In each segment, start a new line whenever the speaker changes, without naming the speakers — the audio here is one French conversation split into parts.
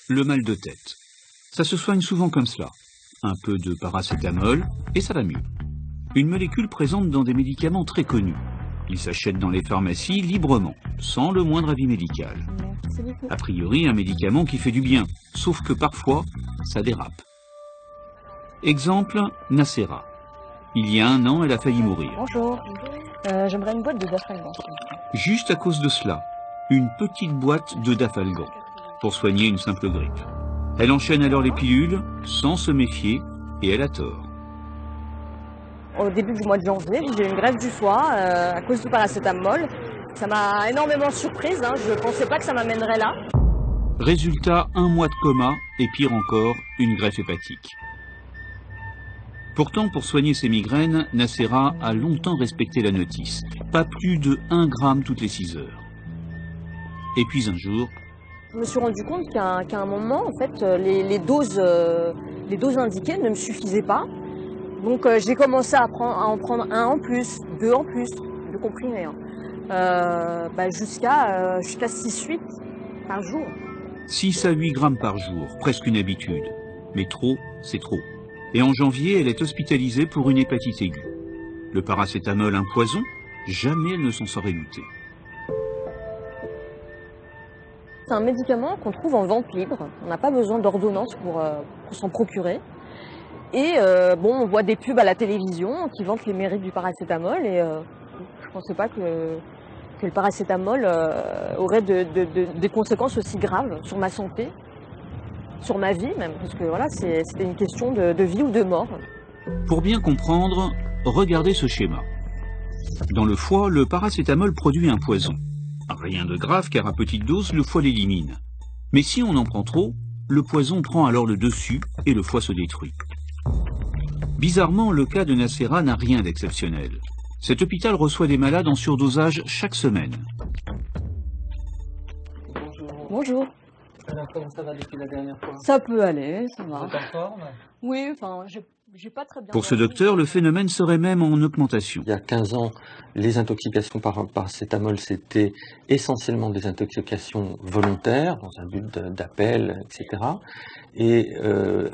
le mal de tête. Ça se soigne souvent comme cela. Un peu de paracétamol et ça va mieux. Une molécule présente dans des médicaments très connus. Il s'achète dans les pharmacies librement, sans le moindre avis médical. A priori, un médicament qui fait du bien, sauf que parfois, ça dérape. Exemple, Nacera. Il y a 1 an, elle a failli mourir.
Bonjour, j'aimerais une boîte de Dafalgan.
Juste à cause de cela, une petite boîte de Dafalgan, pour soigner une simple grippe. Elle enchaîne alors les pilules, sans se méfier, et elle a tort.
Au début du mois de janvier, j'ai eu une greffe du foie à cause du paracétamol. Ça m'a énormément surprise, je ne pensais pas que ça m'amènerait là.
Résultat, 1 mois de coma, et pire encore, une greffe hépatique. Pourtant, pour soigner ses migraines, Nacera a longtemps respecté la notice. Pas plus de 1 gramme toutes les 6 heures. Et puis un jour...
Je me suis rendu compte qu'à un moment, en fait, les doses indiquées ne me suffisaient pas. Donc j'ai commencé à en prendre 1 en plus, 2 en plus, de comprimés, jusqu'à 6-8 par jour.
6 à 8 grammes par jour, presque une habitude. Mais trop, c'est trop. Et en janvier, elle est hospitalisée pour une hépatite aiguë. Le paracétamol, un poison, jamais elle ne s'en serait doutée.
C'est un médicament qu'on trouve en vente libre. On n'a pas besoin d'ordonnance pour s'en procurer. Et on voit des pubs à la télévision qui vantent les mérites du paracétamol. Et je ne pensais pas que le paracétamol aurait des conséquences aussi graves sur ma santé, sur ma vie même, parce que voilà, c'était une question de vie ou de mort.
Pour bien comprendre, regardez ce schéma. Dans le foie, le paracétamol produit un poison. Rien de grave car à petite dose, le foie l'élimine. Mais si on en prend trop, le poison prend alors le dessus et le foie se détruit. Bizarrement, le cas de Nacera n'a rien d'exceptionnel. Cet hôpital reçoit des malades en surdosage chaque semaine.
Bonjour.
Bonjour.
Alors, comment ça va depuis la dernière fois?
Ça peut aller, ça va.
Vous êtes en forme?
Oui, enfin, j'ai pas très bien...
Pour ce docteur, le phénomène serait même en augmentation.
Il y a 15 ans, les intoxications par paracétamol, c'était essentiellement des intoxications volontaires, dans un but d'appel, etc. Et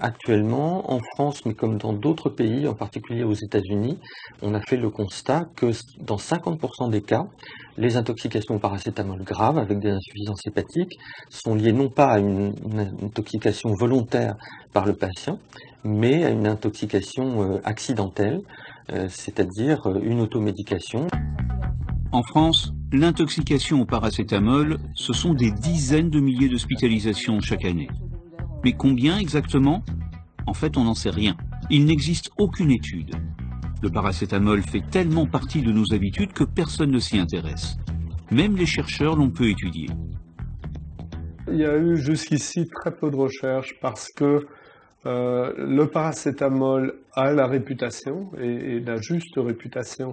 actuellement, en France, mais comme dans d'autres pays, en particulier aux États-Unis, on a fait le constat que dans 50% des cas, les intoxications au paracétamol graves avec des insuffisances hépatiques sont liées non pas à une intoxication volontaire par le patient, mais à une intoxication accidentelle, c'est-à-dire une automédication.
En France, l'intoxication au paracétamol, ce sont des dizaines de milliers d'hospitalisations chaque année. Mais combien exactement? En fait, on n'en sait rien. Il n'existe aucune étude. Le paracétamol fait tellement partie de nos habitudes que personne ne s'y intéresse. Même les chercheurs l'ont peu étudié.
Il y a eu jusqu'ici très peu de recherches parce que le paracétamol a la réputation, et la juste réputation,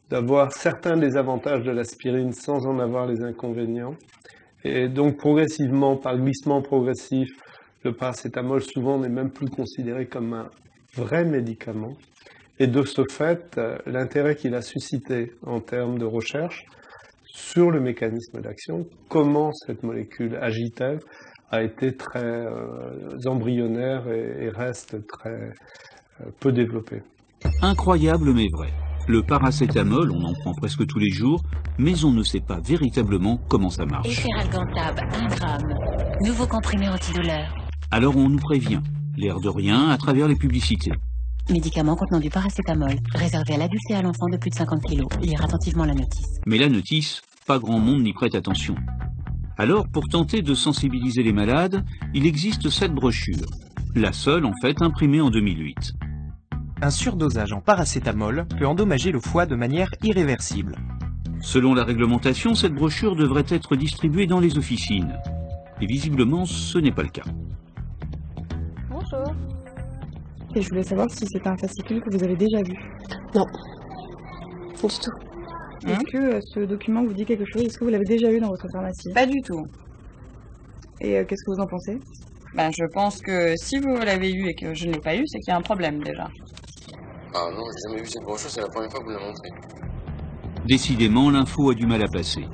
d'avoir certains des avantages de l'aspirine sans en avoir les inconvénients. Et donc progressivement, par glissement progressif, le paracétamol souvent n'est même plus considéré comme un vrai médicament. Et de ce fait, l'intérêt qu'il a suscité en termes de recherche sur le mécanisme d'action, comment cette molécule agit-elle, a été très embryonnaire et reste très peu développé.
Incroyable mais vrai. Le paracétamol, on en prend presque tous les jours, mais on ne sait pas véritablement comment ça marche.
Efferalgantab, 1 gramme. Nouveau comprimé antidouleur.
Alors on nous prévient, l'air de rien, à travers les publicités.
Médicament contenant du paracétamol, réservé à l'adulte et à l'enfant de plus de 50 kg. Lire attentivement la notice.
Mais la notice, pas grand monde n'y prête attention. Alors, pour tenter de sensibiliser les malades, il existe cette brochure. La seule, en fait, imprimée en 2008.
Un surdosage en paracétamol peut endommager le foie de manière irréversible.
Selon la réglementation, cette brochure devrait être distribuée dans les officines. Et visiblement, ce n'est pas le cas.
Bonjour.
Et je voulais savoir si c'était un fascicule que vous avez déjà vu.
Non, du tout.
Est-ce que ce document vous dit quelque chose? Est-ce que vous l'avez déjà eu dans votre pharmacie?
Pas du tout.
Et qu'est-ce que vous en pensez?
Je pense que si vous l'avez eu et que je ne l'ai pas eu, c'est qu'il y a un problème déjà.
Ah non, j'ai jamais vu cette brochure, c'est la première fois que vous me la montrez.
Décidément, l'info a du mal à passer.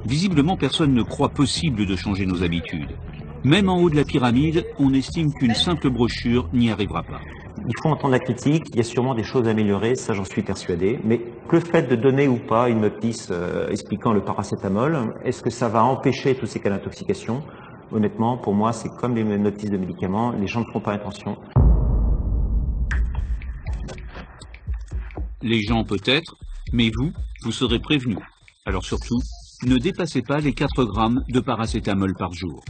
Visiblement, personne ne croit possible de changer nos habitudes. Même en haut de la pyramide, on estime qu'une simple brochure n'y arrivera pas.
Il faut entendre la critique, il y a sûrement des choses à améliorer, ça j'en suis persuadé, mais le fait de donner ou pas une notice expliquant le paracétamol, est-ce que ça va empêcher tous ces cas d'intoxication? Honnêtement, pour moi, c'est comme les notices de médicaments, les gens ne font pas attention.
Les gens peut-être, mais vous serez prévenus. Alors surtout, ne dépassez pas les 4 grammes de paracétamol par jour.